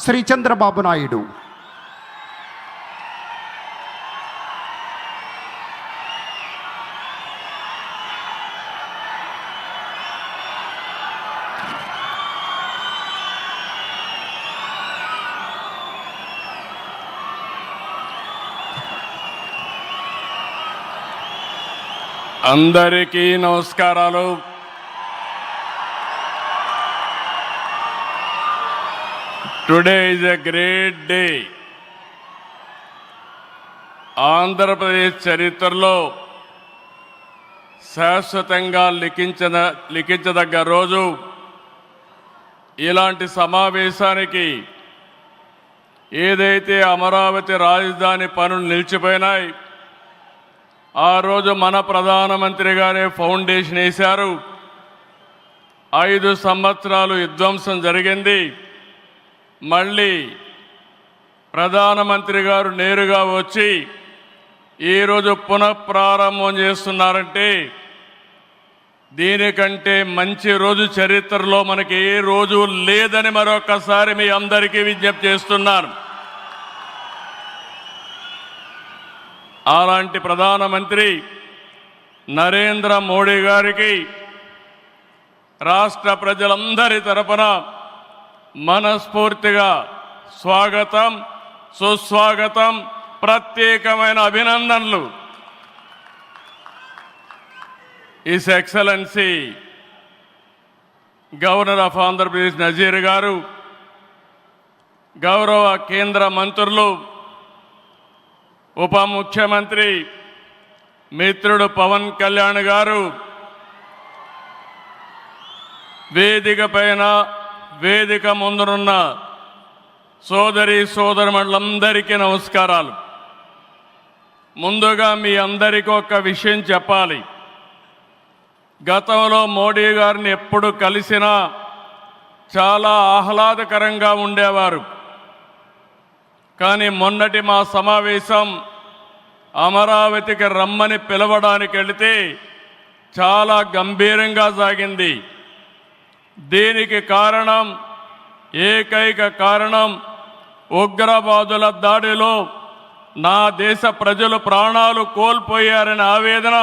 శ్రీ చంద్రబాబు నాయుడు. అందరికీ నమస్కారాలు. Today is a great day. Andhra Pradesh చరిత్రలో శాశ్వతంగా లిఖించదగ్గ రోజు. ఇలాంటి సమావేశానికి ఏదైతే అమరావతి రాజధాని పనులు నిలిచిపోయినాయి, ఆ రోజు మన ప్రధానమంత్రి గారే ఫౌండేషన్ వేశారు. 5 సంవత్సరాలు విధ్వంసం జరిగింది. మళ్ళీ ప్రధానమంత్రి గారు నేరుగా వచ్చి ఈరోజు పునఃప్రారంభం చేస్తున్నారంటే దీనికంటే మంచి రోజు చరిత్రలో మనకి ఏ రోజు లేదని మరొకసారి మీ అందరికీ విజ్ఞప్తి చేస్తున్నాను. అలాంటి ప్రధానమంత్రి నరేంద్ర మోడీ గారికి రాష్ట్ర ప్రజలందరి తరపున మనస్ఫూర్తిగా స్వాగతం, సుస్వాగతం, ప్రత్యేకమైన అభినందనలు. His excellency governor of Andhra Pradesh Nazeer garu, గౌరవ కేంద్ర మంత్రులు, ఉప ముఖ్యమంత్రి మిత్రుడు పవన్ కళ్యాణ్ గారు, వేదిక పైన వేదిక ముందునున్న సోదరి సోదరులందరికీ నమస్కారాలు. ముందుగా మీ అందరికీ ఒక విషయం చెప్పాలి. గతంలో మోడీ గారిని ఎప్పుడు కలిసినా చాలా ఆహ్లాదకరంగా ఉండేవారు. కానీ మొన్నటి మా సమావేశం అమరావతికి రమ్మని పిలవడానికి వెళితే చాలా గంభీరంగా సాగింది. దీనికి కారణం, ఏకైక కారణం, ఉగ్రవాదుల దాడిలో నా దేశ ప్రజలు ప్రాణాలు కోల్పోయారనే ఆవేదన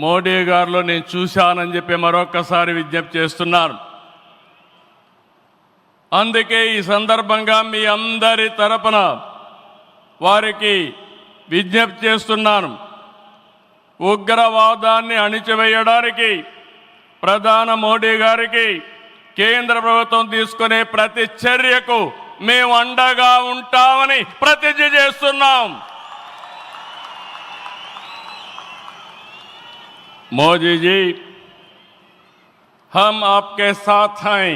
మోడీ గారిలో నేను చూశానని చెప్పి మరొకసారి విజ్ఞప్తి చేస్తున్నాను. అందుకే ఈ సందర్భంగా మీ అందరి తరపున వారికి విజ్ఞప్తి చేస్తున్నాను. ఉగ్రవాదాన్ని అణిచివేయడానికి ప్రధాన మోడీ గారికి కేంద్ర ప్రభుత్వం తీసుకునే ప్రతి చర్యకు మేము అండగా ఉంటామని ప్రతిజ్ఞ చేస్తున్నాం. మోదీ जी, हम आपके साथ हैं.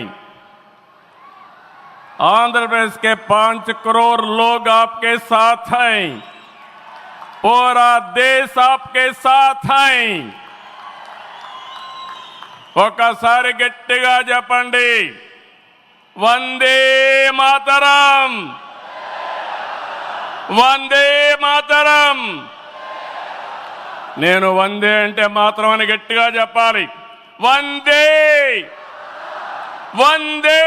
आंध्र प्रदेश के 5 करोड़ लोग आपके साथ हैं. पूरा देश आपके साथ है. ఒకసారి గట్టిగా చెప్పండి, వందే మాతరం, వందే మాతరం. నేను వందే అంటే మాత్రం అని గట్టిగా చెప్పాలి. వందే వందే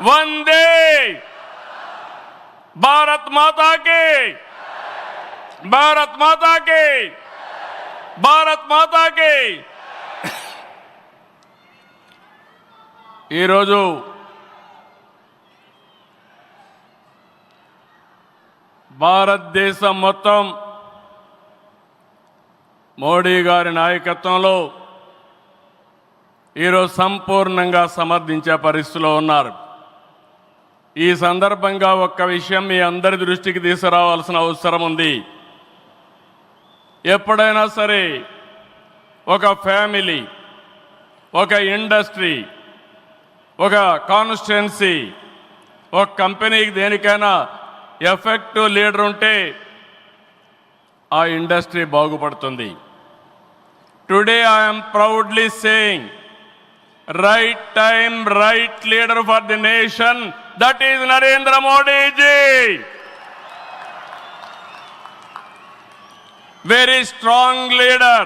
వందే. భారత్ మాతా కి, భారత్ మాతా కి, భారత్ మాతా కి. ఈరోజు భారతదేశం మొత్తం మోడీ గారి నాయకత్వంలో ఈరోజు సంపూర్ణంగా సమర్థించే పరిస్థితిలో ఉన్నారు. ఈ సందర్భంగా ఒక్క విషయం మీ అందరి దృష్టికి తీసుకురావాల్సిన అవసరం ఉంది. ఎప్పుడైనా సరే ఒక ఫ్యామిలీ, ఒక ఇండస్ట్రీ, ఒక కాన్స్టిట్యుయెన్సీ, ఒక కంపెనీకి దేనికైనా ఎఫెక్టివ్ లీడర్ ఉంటే ఆ ఇండస్ట్రీ బాగుపడుతుంది. Today I'm proudly saying, right time, right leader for the nation, that is Narendra Modi ji. Very strong leader,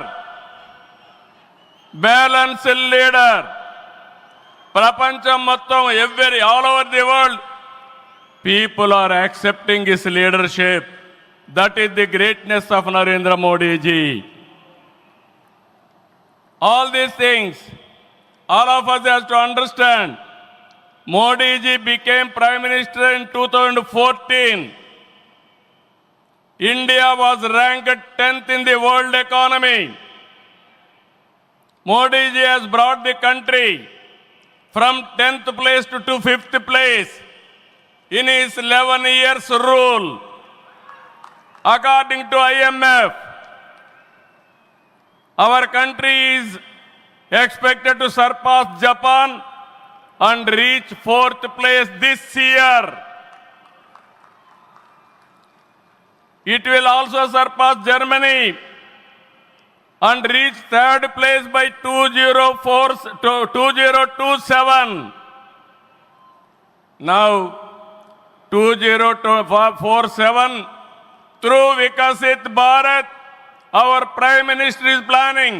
balanced leader, ప్రపంచం మొత్తం all over the world, people are accepting his leadership. That is the greatness of Narendra Modi ji. All these things, all of us have to understand. Modi ji became Prime Minister in 2014. India was ranked 10th in the world economy. Modi ji has brought the country from 10th place to 5th place in his 11 years rule. According to IMF, our country is expected to surpass Japan and reach 4th place this year. It will also surpass Germany and reach 3rd place by 2027. Now, 2047, through Vikasit Bharat, our Prime Minister is planning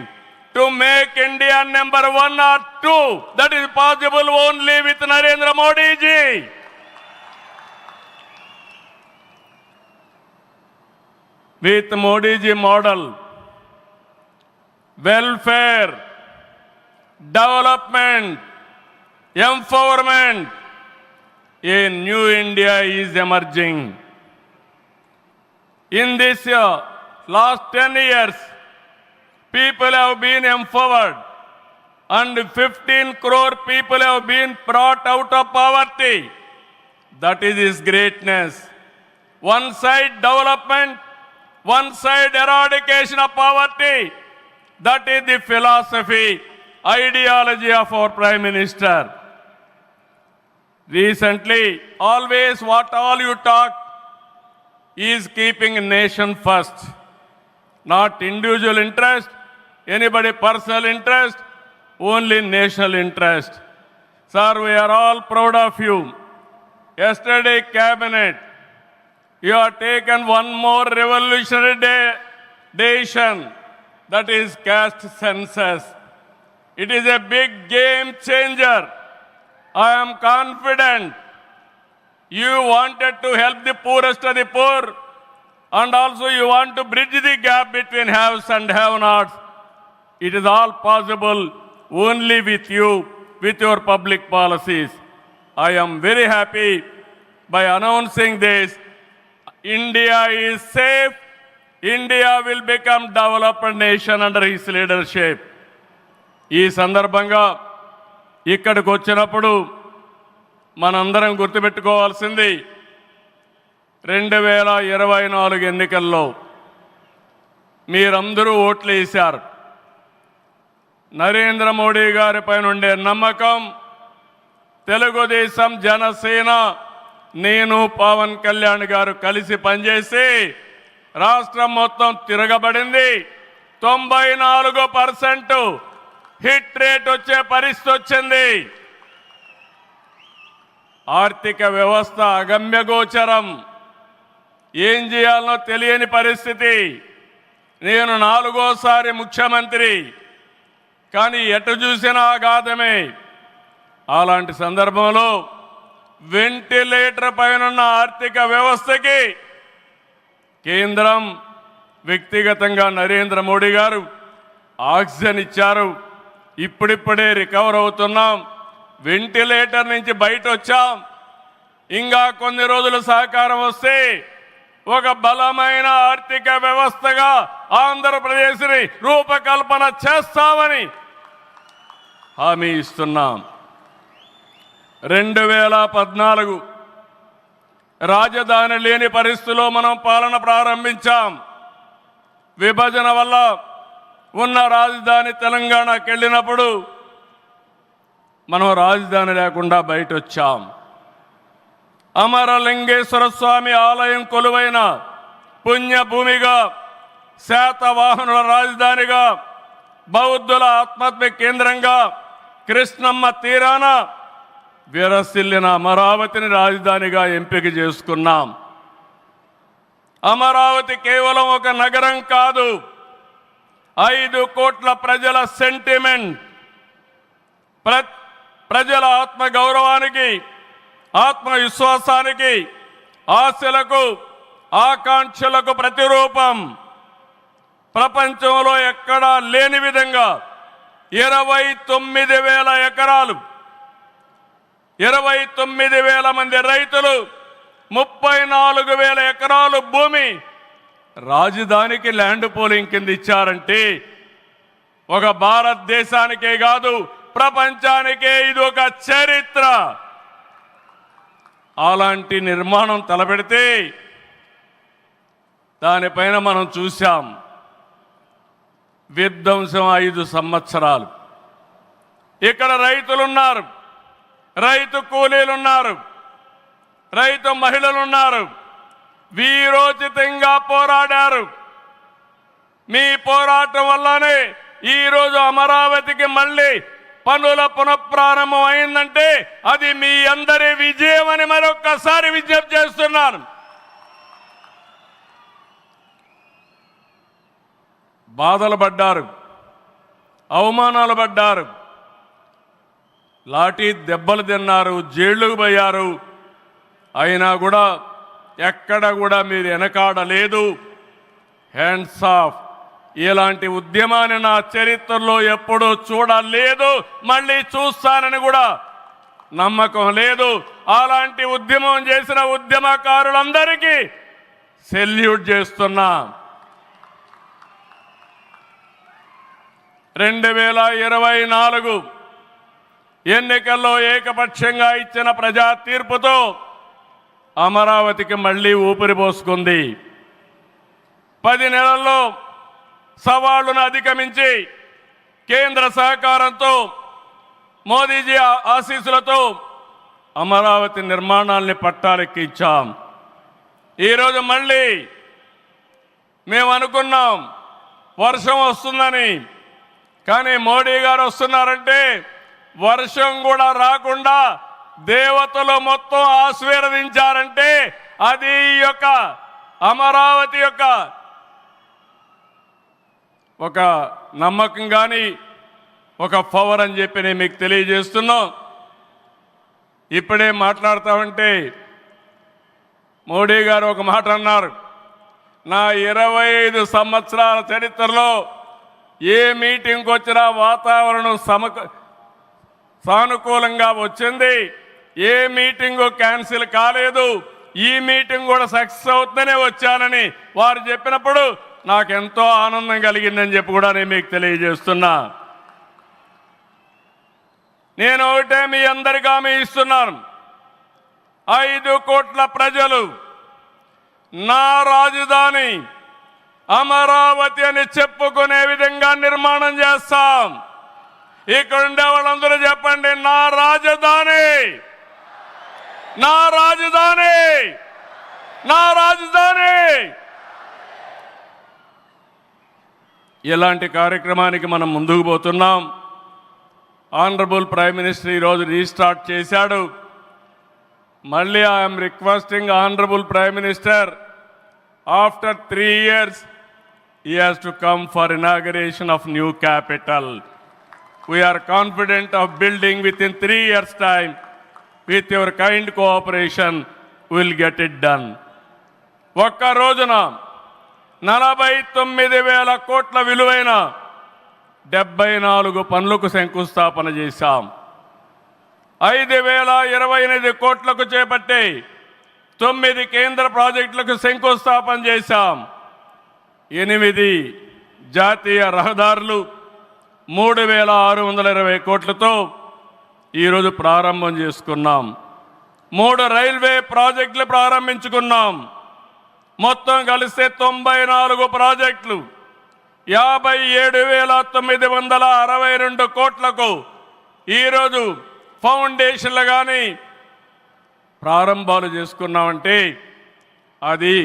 to make India number 1 or 2. That is possible only with Narendra Modi ji. With Modi ji model, welfare, development, empowerment, a new India is emerging. In this last 10 years, people have been empowered and 15 crore people have been brought out of poverty. That is his greatness. One side development, one side eradication of poverty. That is the philosophy, ideology of our Prime Minister. Recently, always what all you talk is keeping nation first, not individual interest, anybody personal interest, only national interest. Sir, we are all proud of you. Yesterday, cabinet, you have taken one more revolutionary decision, that is caste census. It is a big game changer. I am confident you wanted to help the poorest of the poor, and also you want to bridge the gap between haves and have-nots. It is all possible only with you, with your public policies. I am very happy by announcing this. India is safe. India will become developed nation under his leadership. ఈ సందర్భంగా ఇక్కడికి వచ్చినప్పుడు మనందరం గుర్తుపెట్టుకోవాల్సింది 2024 ఎన్నికల్లో మీరందరూ ఓట్లు వేశారు. నరేంద్ర మోడీ గారిపై ఉండే నమ్మకం, తెలుగుదేశం, జనసేన, నేను, పవన్ కళ్యాణ్ గారు కలిసి పనిచేసి రాష్ట్రం మొత్తం తిరగబడింది. 94% హిట్ రేట్ వచ్చే పరిస్థితి వచ్చింది. ఆర్థిక వ్యవస్థ అగమ్యగోచరం, ఏం చేయాలనో తెలియని పరిస్థితి. నేను 4వ ముఖ్యమంత్రి, కానీ ఎటు చూసినా ఆఘాతమే. అలాంటి సందర్భంలో వెంటిలేటర్ పైన ఆర్థిక వ్యవస్థకి కేంద్రం వ్యక్తిగతంగా నరేంద్ర మోడీ గారు ఆక్సిజన్ ఇచ్చారు. ఇప్పుడిప్పుడే రికవర్ అవుతున్నాం, వెంటిలేటర్ నుంచి బయట వచ్చాం. ఇంకా కొన్ని రోజులు సహకారం వస్తే ఒక బలమైన ఆర్థిక వ్యవస్థగా ఆంధ్రప్రదేశ్ని రూపకల్పన చేస్తామని హామీ ఇస్తున్నాం. 2014 రాజధాని లేని పరిస్థితిలో మనం పాలన ప్రారంభించాం. విభజన వల్ల ఉన్న రాజధాని తెలంగాణకి వెళ్ళినప్పుడు మనం రాజధాని లేకుండా బయట వచ్చాం. అమరలింగేశ్వర స్వామి ఆలయం కొలువైన పుణ్యభూమిగా, శాతవాహనుల రాజధానిగా, బౌద్ధుల ఆత్మహత్య కేంద్రంగా, కృష్ణమ్మ తీరాన విరసిల్లిన అమరావతిని రాజధానిగా ఎంపిక చేసుకున్నాం. అమరావతి కేవలం ఒక నగరం కాదు, 5 కోట్ల ప్రజల సెంటిమెంట్. ప్రజల ఆత్మ గౌరవానికి, ఆత్మవిశ్వాసానికి, ఆశలకు, ఆకాంక్షలకు ప్రతిరూపం. ప్రపంచంలో ఎక్కడా లేని విధంగా 29,000 ఎకరాలు, 29,000 మంది రైతులు, 34,000 ఎకరాలు భూమి రాజధానికి ల్యాండ్ పోలింగ్ కింద ఇచ్చారంటే ఒక భారతదేశానికే కాదు ప్రపంచానికే ఇది ఒక చరిత్ర. అలాంటి నిర్మాణం తలపెడితే దానిపైన మనం చూశాం విధ్వంసం 5 సంవత్సరాలు. ఇక్కడ రైతులున్నారు, రైతు కూలీలున్నారు, రైతు మహిళలున్నారు, వీరోచితంగా పోరాడారు. మీ పోరాటం వల్లనే ఈరోజు అమరావతికి మళ్ళీ పనుల పునఃప్రారంభం అయిందంటే అది మీ అందరి విజయం అని మరొక్కసారి విజ్ఞప్తి చేస్తున్నాను. బాధలు పడ్డారు, అవమానాలు పడ్డారు, లాఠీ దెబ్బలు తిన్నారు, జైళ్లకు పోయారు. అయినా కూడా ఎక్కడ కూడా మీరు వెనకాడలేదు. Hands of. ఇలాంటి ఉద్యమాన్ని నా చరిత్రలో ఎప్పుడూ చూడలేదు, మళ్ళీ చూస్తానని కూడా నమ్మకం లేదు. అలాంటి ఉద్యమం చేసిన ఉద్యమకారులందరికీ సెల్యూట్ చేస్తున్నా. 2024 ఎన్నికల్లో ఏకపక్షంగా ఇచ్చిన ప్రజా తీర్పుతో అమరావతికి మళ్ళీ ఊపిరి పోసుకుంది. 10 నెలల్లో సవాళ్లను అధిగమించి కేంద్ర సహకారంతో, మోదీజీ ఆశీస్సులతో అమరావతి నిర్మాణాల్ని పట్టాలెక్కించాం. ఈరోజు మళ్ళీ మేము అనుకున్నాం వర్షం వస్తుందని, కానీ మోడీ గారు వస్తున్నారంటే వర్షం కూడా రాకుండా దేవతలు మొత్తం ఆశీర్వదించారంటే అది ఈ యొక్క అమరావతి యొక్క ఒక నమ్మకం కానీ ఒక పవర్ అని చెప్పి నేను మీకు తెలియజేస్తున్నాం. ఇప్పుడే మాట్లాడుతామంటే మోడీ గారు ఒక మాట అన్నారు, నా 25 సంవత్సరాల చరిత్రలో ఏ మీటింగ్కి వచ్చినా వాతావరణం సానుకూలంగా వచ్చింది, ఏ మీటింగు క్యాన్సిల్ కాలేదు, ఈ మీటింగ్ కూడా సక్సెస్ అవుతుందనే వచ్చానని వారు చెప్పినప్పుడు నాకెంతో ఆనందం కలిగిందని చెప్పి కూడా నేను మీకు తెలియజేస్తున్నా. నేను ఒకటే మీ అందరికీ హామీ ఇస్తున్నాను, 5 కోట్ల ప్రజలు నా రాజధాని అమరావతి అని చెప్పుకునే విధంగా నిర్మాణం చేస్తాం. ఇక్కడ ఉండే వాళ్ళందరూ చెప్పండి, నా రాజధాని, నా రాజధాని, నా రాజధాని. ఇలాంటి కార్యక్రమానికి మనం ముందుకు పోతున్నాం. ఆనరబుల్ ప్రైమ్ మినిస్టర్ ఈరోజు రీస్టార్ట్ చేశాడు. మళ్ళీ I'm requesting honourable prime minister, after 3 years he has to come for inauguration of new capital. We are confident of building within 3 years time. With your kind cooperation we will get it done. ఒక్క రోజున 49,000 కోట్ల విలువైన 74 పనులకు శంకుస్థాపన చేశాం. 5,028 కోట్లకు చేపట్టే 9 కేంద్ర ప్రాజెక్టులకు శంకుస్థాపన చేశాం. 8 జాతీయ రహదారులు 3,620 కోట్లతో ఈరోజు ప్రారంభం చేసుకున్నాం. 3 రైల్వే ప్రాజెక్టులు ప్రారంభించుకున్నాం. మొత్తం కలిస్తే 94 ప్రాజెక్టులు 57,962 కోట్లకు ఈరోజు ఫౌండేషన్లు కానీ ప్రారంభాలు చేసుకున్నామంటే అది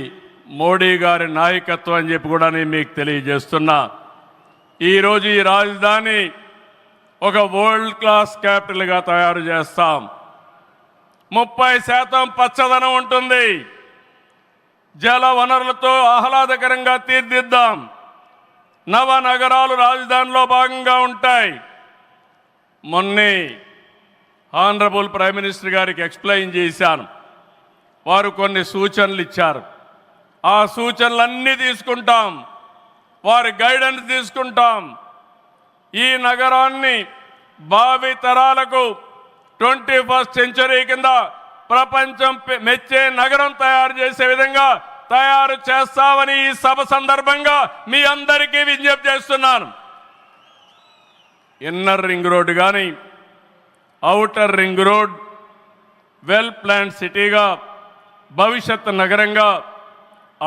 మోడీ గారి నాయకత్వం అని చెప్పి కూడా నేను మీకు తెలియజేస్తున్నా. ఈరోజు ఈ రాజధాని ఒక వరల్డ్ క్లాస్ క్యాపిటల్గా తయారు చేస్తాం. 30% పచ్చదనం ఉంటుంది. జల వనరులతో ఆహ్లాదకరంగా తీర్చిదిద్దాం. నవనగరాలు రాజధానిలో భాగంగా ఉంటాయి. మొన్నే ఆనరబుల్ ప్రైమ్ మినిస్టర్ గారికి ఎక్స్ప్లెయిన్ చేశాను. వారు కొన్ని సూచనలు ఇచ్చారు. ఆ సూచనలన్నీ తీసుకుంటాం, వారి గైడెన్స్ తీసుకుంటాం. ఈ నగరాన్ని భావి తరాలకు 21st సెంచరీ కింద ప్రపంచం మెచ్చే నగరం తయారు చేసే విధంగా తయారు చేస్తామని ఈ సభ సందర్భంగా మీ అందరికీ విజ్ఞప్తి చేస్తున్నాను. ఇన్నర్ రింగ్ రోడ్ కానీ outer ring road well plan సిటీగా భవిష్యత్ నగరంగా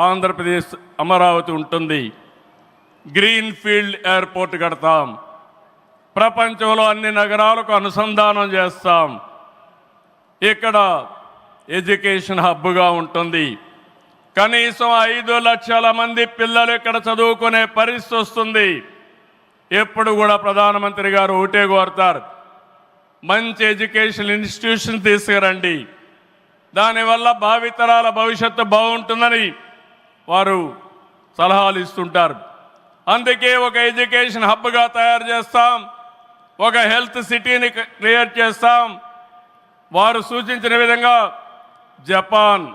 ఆంధ్రప్రదేశ్ అమరావతి ఉంటుంది. గ్రీన్ ఫీల్డ్ ఎయిర్పోర్ట్ కడతాం. ప్రపంచంలో అన్ని నగరాలకు అనుసంధానం చేస్తాం. ఇక్కడ ఎడ్యుకేషన్ హబ్గా ఉంటుంది. కనీసం 5 లక్షల మంది పిల్లలు ఇక్కడ చదువుకునే పరిస్థితి వస్తుంది. ఎప్పుడు కూడా ప్రధానమంత్రి గారు ఒకటే కోరుతారు, మంచి ఎడ్యుకేషన్ ఇన్స్టిట్యూషన్ తీసుకురండి, దానివల్ల భావితరాల భవిష్యత్తు బాగుంటుందని వారు సలహాలు ఇస్తుంటారు. అందుకే ఒక ఎడ్యుకేషన్ హబ్గా తయారు చేస్తాం, ఒక హెల్త్ సిటీని క్రియేట్ చేస్తాం. వారు సూచించిన విధంగా జపాన్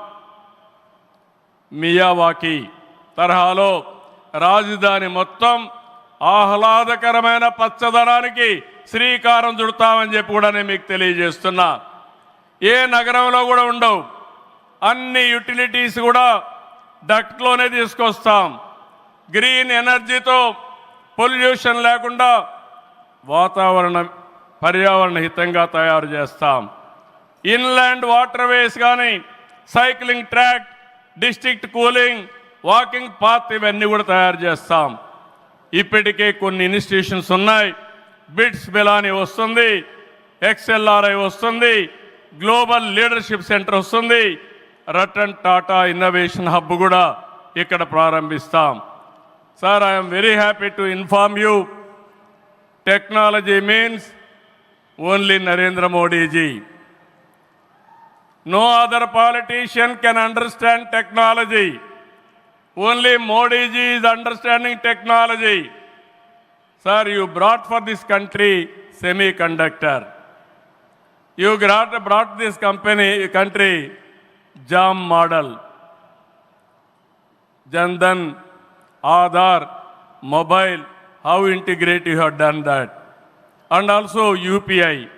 మియావాకి తరహాలో రాజధాని మొత్తం ఆహ్లాదకరమైన పచ్చదనానికి శ్రీకారం చుడతామని చెప్పి కూడా నేను మీకు తెలియజేస్తున్నా. ఏ నగరంలో కూడా ఉండవు, అన్ని యుటిలిటీస్ కూడా డక్ట్లోనే తీసుకొస్తాం. గ్రీన్ ఎనర్జీతో పొల్యూషన్ లేకుండా పర్యావరణ హితంగా తయారు చేస్తాం. ఇన్లాండ్ వాటర్ వేస్ కానీ cycling track, district cooling, walking path ఇవన్నీ కూడా తయారు చేస్తాం. ఇప్పటికే కొన్ని ఇన్స్టిట్యూషన్స్ ఉన్నాయి. బిట్స్ బిలాని వస్తుంది, XLRI వస్తుంది, గ్లోబల్ లీడర్షిప్ సెంటర్ వస్తుంది, రతన్ టాటా ఇన్నోవేషన్ హబ్ కూడా ఇక్కడ ప్రారంభిస్తాం. Sir, I'm very happy to inform you, technology means only Narendra Modiji. No other politician can understand technology. Only Modi ji is understanding technology. Sir, you brought for this country semiconductor. You brought this country JAM model. Jandan, Aadhaar, mobile, how integrate you have done that. And also UPI,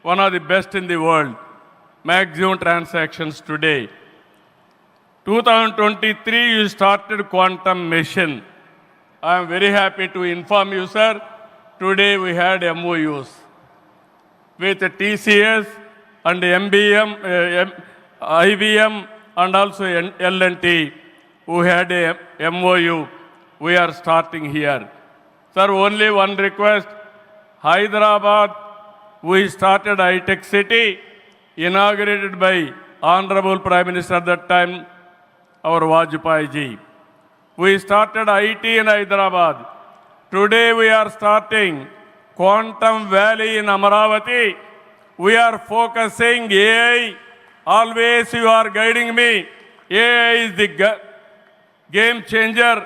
one of the best in the world. Maximum transactions today. 2023 you started quantum mission. I am very happy to inform you, sir. Today we had MOUs with TCS and MBM, IBM and also L&T who had a MOU. We are starting here. Sir, only one request. Hyderabad, we started high-tech city, inaugurated by Honorable Prime Minister at that time, our Vajpayee ji. We started IT in Hyderabad. Today we are starting Quantum Valley in Amaravati. We are focusing AI. Always you are guiding me. AI is the game changer.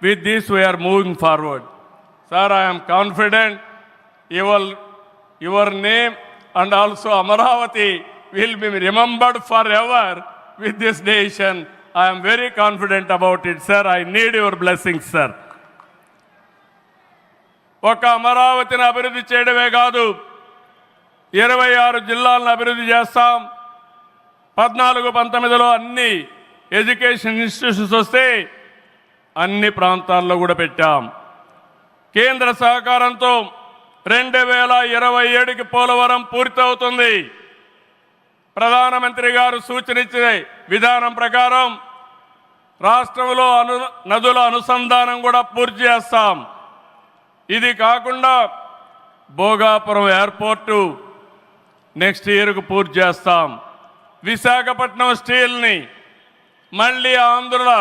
With this we are moving forward. Sir, I am confident your name and also Amaravati will be remembered forever with this nation. I am very confident about it, sir. I need your blessings, sir. ఒక అమరావతిని అభివృద్ధి చేయడమే కాదు, 26 జిల్లాలను అభివృద్ధి చేస్తాం. 14-19లో అన్ని education institutions వస్తే అన్ని ప్రాంతాల్లో కూడా పెట్టాం. కేంద్ర సహకారంతో 2027కి పోలవరం పూర్తవుతుంది. ప్రధానమంత్రి గారు సూచనిచ్చే విధానం ప్రకారం రాష్ట్రంలో నదుల అనుసంధానం కూడా పూర్తి చేస్తాం. ఇది కాకుండా భోగాపురం ఎయిర్పోర్టు నెక్స్ట్ ఇయర్కు పూర్తి చేస్తాం. విశాఖపట్నం స్టీల్ని మళ్ళీ ఆంధ్రుల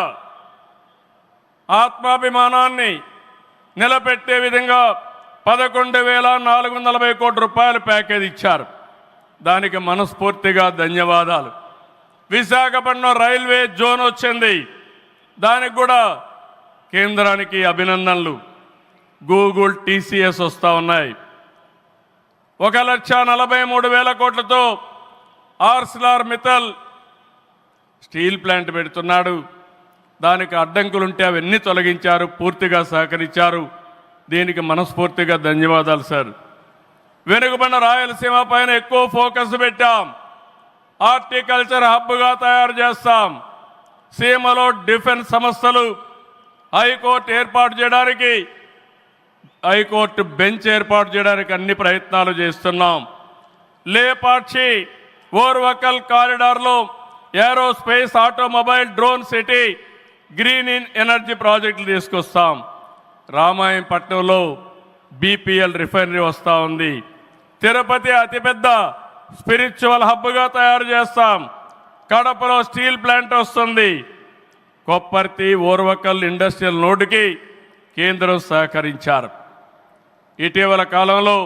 ఆత్మాభిమానాన్ని నిలబెట్టే విధంగా 11,440 కోట్ల రూపాయల ప్యాకేజ్ ఇచ్చారు. దానికి మనస్ఫూర్తిగా ధన్యవాదాలు. విశాఖపట్నం రైల్వే జోన్ వచ్చింది, దానికి కూడా కేంద్రానికి అభినందనలు. గూగుల్, TCS వస్తూ ఉన్నాయి. 1,43,000 కోట్లతో ఆర్సిలార్ మిత్తల్ స్టీల్ ప్లాంట్ పెడుతున్నాడు. దానికి అడ్డంకులుంటే అవన్నీ తొలగించారు, పూర్తిగా సహకరించారు. దీనికి మనస్ఫూర్తిగా ధన్యవాదాలు సార్. వెనుకబడిన రాయలసీమ పైన ఎక్కువ ఫోకస్ పెట్టాం. హార్టికల్చర్ హబ్గా తయారు చేస్తాం. సీమలో డిఫెన్స్ సంస్థలు, హైకోర్టు ఏర్పాటు చేయడానికి, హైకోర్టు బెంచ్ ఏర్పాటు చేయడానికి అన్ని ప్రయత్నాలు చేస్తున్నాం. లేపాక్షి ఓర్వకల్ కారిడార్లో aerospace, automobile, drone city, green energy ప్రాజెక్టులు తీసుకొస్తాం. రామాయంపట్నంలో బీపీఎల్ రిఫైనరీ వస్తూ ఉంది. తిరుపతి అతిపెద్ద స్పిరిచువల్ హబ్గా తయారు చేస్తాం. కడపలో స్టీల్ ప్లాంట్ వస్తుంది. కొప్పర్తి ఓర్వకల్ ఇండస్ట్రియల్ నోడ్కి కేంద్రం సహకరించారు. ఇటీవల కాలంలో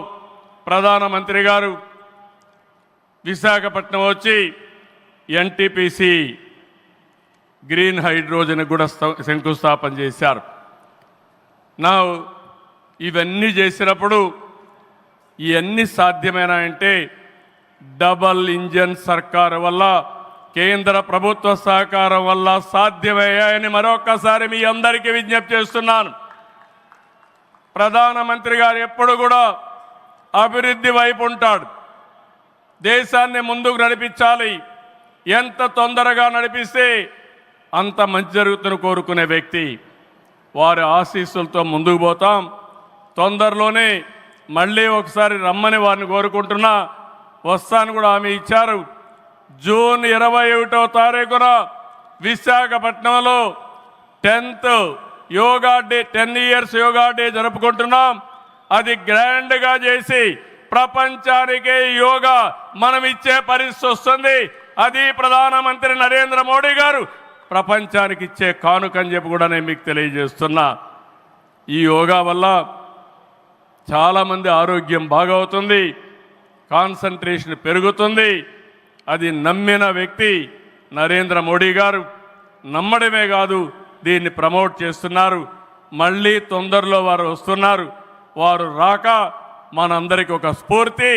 ప్రధానమంత్రి గారు విశాఖపట్నం వచ్చి ఎన్టీపీసీ గ్రీన్ హైడ్రోజన్ కూడా శంకుస్థాపన చేశారు. నా ఇవన్నీ చేసినప్పుడు ఇవన్నీ సాధ్యమేనా అంటే డబల్ ఇంజన్ సర్కారు వల్ల, కేంద్ర ప్రభుత్వ సహకారం వల్ల సాధ్యమయ్యాయని మరొకసారి మీ అందరికీ విజ్ఞప్తి చేస్తున్నాను. ప్రధానమంత్రి గారు ఎప్పుడు కూడా అభివృద్ధి వైపు ఉంటాడు. దేశాన్ని ముందుకు నడిపించాలి. ఎంత తొందరగా నడిపిస్తే అంత మంచి జరుగుతున్న కోరుకునే వ్యక్తి. వారి ఆశీస్సులతో ముందుకు పోతాం. తొందరలోనే మళ్ళీ ఒకసారి రమ్మని వారిని కోరుకుంటున్నా. వస్తాను కూడా హామీ ఇచ్చారు. జూన్ 21వ తారీఖున విశాఖపట్నంలో 10th yoga day, 10 years yoga day జరుపుకుంటున్నాం. అది గ్రాండ్గా చేసి ప్రపంచానికే యోగా మనం ఇచ్చే పరిస్థితి వస్తుంది. అది ప్రధానమంత్రి నరేంద్ర మోడీ గారు ప్రపంచానికి ఇచ్చే కానుకని చెప్పి కూడా నేను మీకు తెలియజేస్తున్నా. ఈ యోగా వల్ల చాలామంది ఆరోగ్యం బాగవుతుంది, కాన్సంట్రేషన్ పెరుగుతుంది. అది నమ్మిన వ్యక్తి నరేంద్ర మోడీ గారు. నమ్మడమే కాదు, దీన్ని ప్రమోట్ చేస్తున్నారు. మళ్ళీ తొందరలో వారు వస్తున్నారు. వారు రాక మనందరికీ ఒక స్ఫూర్తి,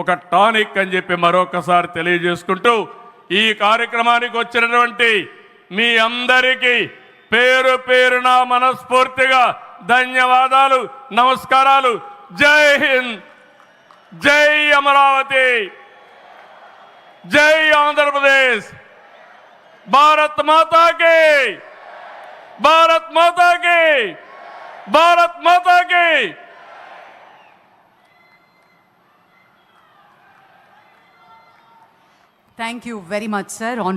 ఒక టానిక్ అని చెప్పి మరొకసారి తెలియజేసుకుంటూ ఈ కార్యక్రమానికి వచ్చినటువంటి మీ అందరికీ పేరు పేరున మనస్ఫూర్తిగా ధన్యవాదాలు, నమస్కారాలు. జై హింద్, జై అమరావతి, జై ఆంధ్రప్రదేశ్, భారత్ మాతా కి, భారత్ మాతా కి, భారత్ మాతా కి. Thank you very much, sir.